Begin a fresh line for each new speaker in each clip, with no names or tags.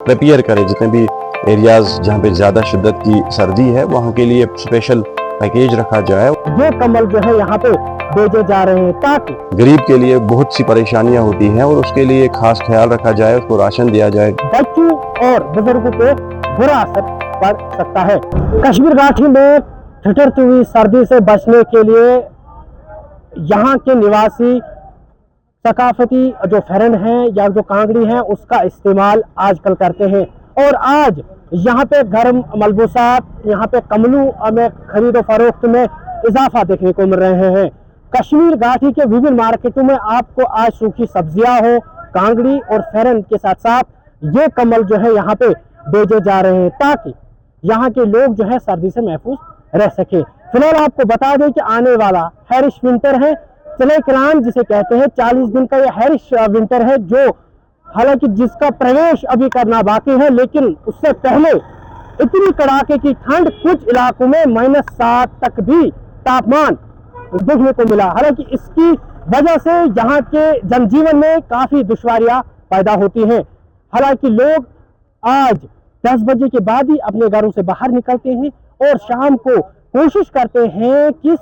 Prepare करें। जितने भी एरियाज जहाँ पे ज़्यादा शिद्दत की सर्दी है वहाँ के लिए स्पेशल पैकेज रखा जाए।
ये कम्बल जो है यहाँ पे भेजे जा रहे हैं ताकि
गरीब के लिए बहुत सी परेशानियां होती हैं और उसके लिए खास ख्याल रखा जाए, उसको राशन दिया जाए।
बच्चों और बुजुर्गों पे बुरा असर पड़ सकता है। कश्मीर घाटी में ठिठुरती हुई सर्दी से बचने के लिए यहाँ के निवासी सकाफती जो फेरन है या जो कांगड़ी है उसका इस्तेमाल आजकल करते हैं। और आज यहाँ पे गर्म मलबूसात, यहाँ पे कमलू में खरीदो फरोख्त में इजाफा देखने को मिल रहे हैं। कश्मीर घाटी के विभिन्न मार्केटों में आपको आज सूखी सब्जियां हो, कांगड़ी और फेरन के साथ साथ ये कम्बल जो है यहाँ पे भेजे जा रहे हैं ताकि यहाँ के लोग जो है सर्दी से महफूज रह सके। फिलहाल आपको बता दें कि आने वाला हैरिश विंटर है, चिलेकरान जिसे कहते हैं, 40 दिन का ये हैरिश विंटर है, जो हालांकि जिसका प्रवेश अभी करना बाकी है, लेकिन उससे पहले इतनी कड़ाके की ठंड, कुछ इलाकों में -7 तक भी तापमान देखने को मिला। हालांकि इसकी वजह से यहाँ के जनजीवन में काफी दुश्वारियां पैदा होती हैं। हालांकि लोग आज 10 बजे के बाद ही अपने घरों से बाहर निकलते हैं और शाम को कोशिश करते हैं कि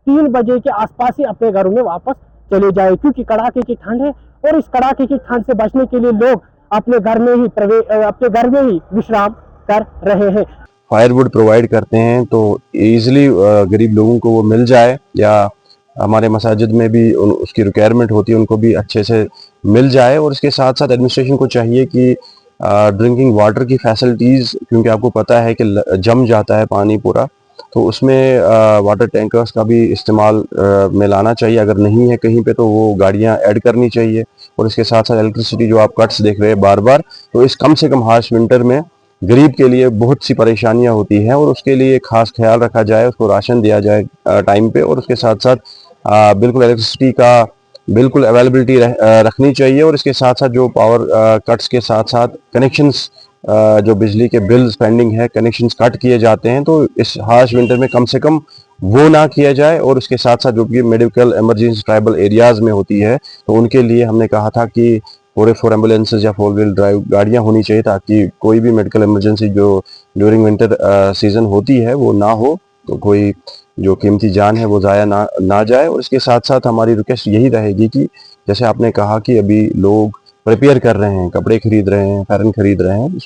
3 बजे के आसपास ही अपने घरों में वापस चले जाए, क्योंकि कड़ाके की ठंड है और इस कड़ाके की ठंड से बचने के लिए लोग अपने घर में ही विश्राम कर रहे हैं।
फायरवुड प्रोवाइड करते हैं तो इजीली गरीब लोगों को वो मिल जाए, या हमारे मसाजिद में भी उसकी रिक्वायरमेंट होती है, उनको भी अच्छे से मिल जाए। और इसके साथ साथ एडमिनिस्ट्रेशन को चाहिए कि ड्रिंकिंग वाटर की फैसिलिटीज़, क्योंकि आपको पता है कि जम जाता है पानी पूरा, तो उसमें वाटर टैंकर्स का भी इस्तेमाल में लाना चाहिए। अगर नहीं है कहीं पे तो वो गाड़ियां ऐड करनी चाहिए। और इसके साथ साथ इलेक्ट्रिसिटी जो आप कट्स देख रहे हैं बार बार, तो इस कम से कम हार्श विंटर में गरीब के लिए बहुत सी परेशानियां होती हैं और उसके लिए खास ख्याल रखा जाए, उसको राशन दिया जाए टाइम पे। और उसके साथ साथ बिल्कुल इलेक्ट्रिसिटी का बिल्कुल अवेलेबिलिटी रखनी चाहिए। और इसके साथ साथ जो पावर कट्स के साथ साथ कनेक्शंस, जो बिजली के बिल्स पेंडिंग है, कनेक्शंस कट किए जाते हैं, तो इस हार्श विंटर में कम से कम वो ना किया जाए। और उसके साथ साथ जो भी मेडिकल इमरजेंसी ट्राइबल एरियाज में होती है, तो उनके लिए हमने कहा था कि 4x4 एम्बुलेंसेज या 4 व्हील ड्राइव गाड़ियां होनी चाहिए, ताकि कोई भी मेडिकल इमरजेंसी जो ड्यूरिंग विंटर सीजन होती है वो ना हो, तो कोई जो कीमती जान है वो ज़ाया ना जाए। और इसके साथ साथ हमारी रिक्वेस्ट यही रहेगी कि जैसे आपने कहा कि अभी लोग प्रिपेयर कर रहे हैं, कपड़े खरीद रहे हैं, फैरन खरीद रहे हैं,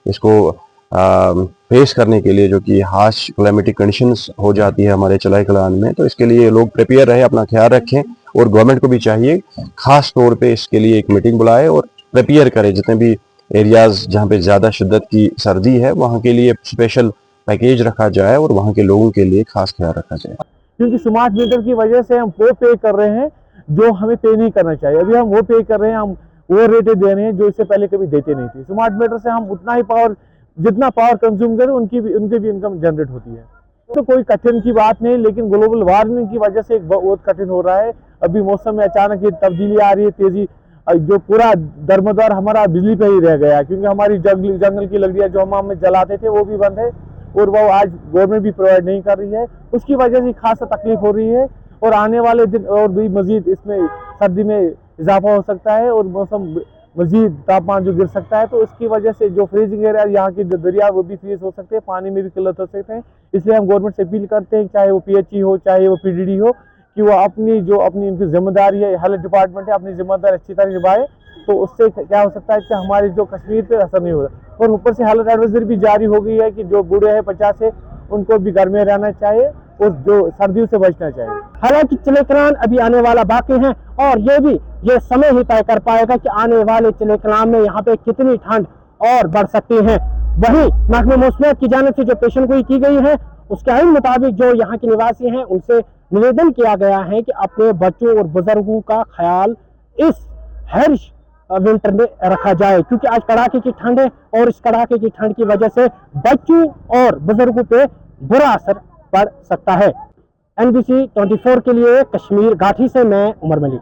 इसको फेस करने के लिए जो कि हार्श क्लाइमेटिक कंडीशंस हो जाती है हमारे चलाई कलान में, तो इसके लिए लोग प्रिपेयर रहे, अपना ख्याल रखें। और गवर्नमेंट को भी चाहिए खास तौर पे इसके लिए एक मीटिंग बुलाए और प्रिपेयर करें। जितने भी एरियाज जहाँ पे ज़्यादा शिद्दत की सर्दी है वहाँ के लिए स्पेशल पैकेज रखा जाए और वहाँ के लोगों के लिए खास ख्याल रखा जाए।
क्योंकि स्मार्ट मीटर की वजह से हम वो पे कर रहे हैं जो हमें पे नहीं करना चाहिए। अभी हम वो पे कर रहे हैं, हम ओवर रेटेड दे रहे हैं जो इससे पहले कभी देते नहीं थे। स्मार्ट मीटर से हम उतना ही पावर, जितना पावर कंज्यूम करें उनकी भी इनकम जनरेट होती है। तो कोई कठिन की बात नहीं, लेकिन ग्लोबल वार्मिंग की वजह से बहुत कठिन हो रहा है। अभी मौसम में अचानक ये तब्दीली आ रही है, तेजी, जो पूरा दरमदार हमारा बिजली पे ही रह गया, क्योंकि हमारी जंगल की लकड़ियां जो हम जलाते थे वो भी बंद है और वो आज गवर्नमेंट भी प्रोवाइड नहीं कर रही है। उसकी वजह से खासा तकलीफ हो रही है और आने वाले दिन और भी मजीद इसमें सर्दी में इजाफा हो सकता है और मौसम मजीद तापमान जो गिर सकता है। तो उसकी वजह से जो फ्रीजिंग एरिया यहाँ के जो दरिया वो भी फ्रीज हो सकते हैं, पानी में भी किल्लत हो सकते हैं। इसलिए हम गवर्नमेंट से अपील करते हैं, चाहे वो PHE हो चाहे वो PDD हो, कि वो अपनी उनकी जिम्मेदारी है, हेल्थ डिपार्टमेंट है, अपनी जिम्मेदारी अच्छी तरह निभाए। तो उससे क्या हो सकता है कि हमारे जो कश्मीर पे असर नहीं होगा। और ऊपर से हेल्थ एडवाइजरी भी जारी हो गई है कि जो बूढ़े हैं 50 से, उनको भी घर में रहना चाहिए और जो सर्दियों से बचना चाहिए। हालांकि चिलेकरान अभी आने वाला बाकी है और ये समय ही तय कर पाएगा कि आने वाले चिलेकरान में यहाँ पे कितनी ठंड और बढ़ सकती है। वहीं महकमे मौसमियात की जानिब से जो पेशन गोई की गई है उसके मुताबिक जो यहाँ के निवासी हैं उनसे निवेदन किया गया है कि अपने बच्चों और बुजुर्गों का ख्याल इस हैरिश विंटर में रखा जाए, क्योंकि आज कड़ाके की ठंड है और इस कड़ाके की ठंड की वजह से बच्चों और बुजुर्गों पे बुरा असर पड़ सकता है। NBC 24 के लिए कश्मीर घाटी से मैं उमर मलिक।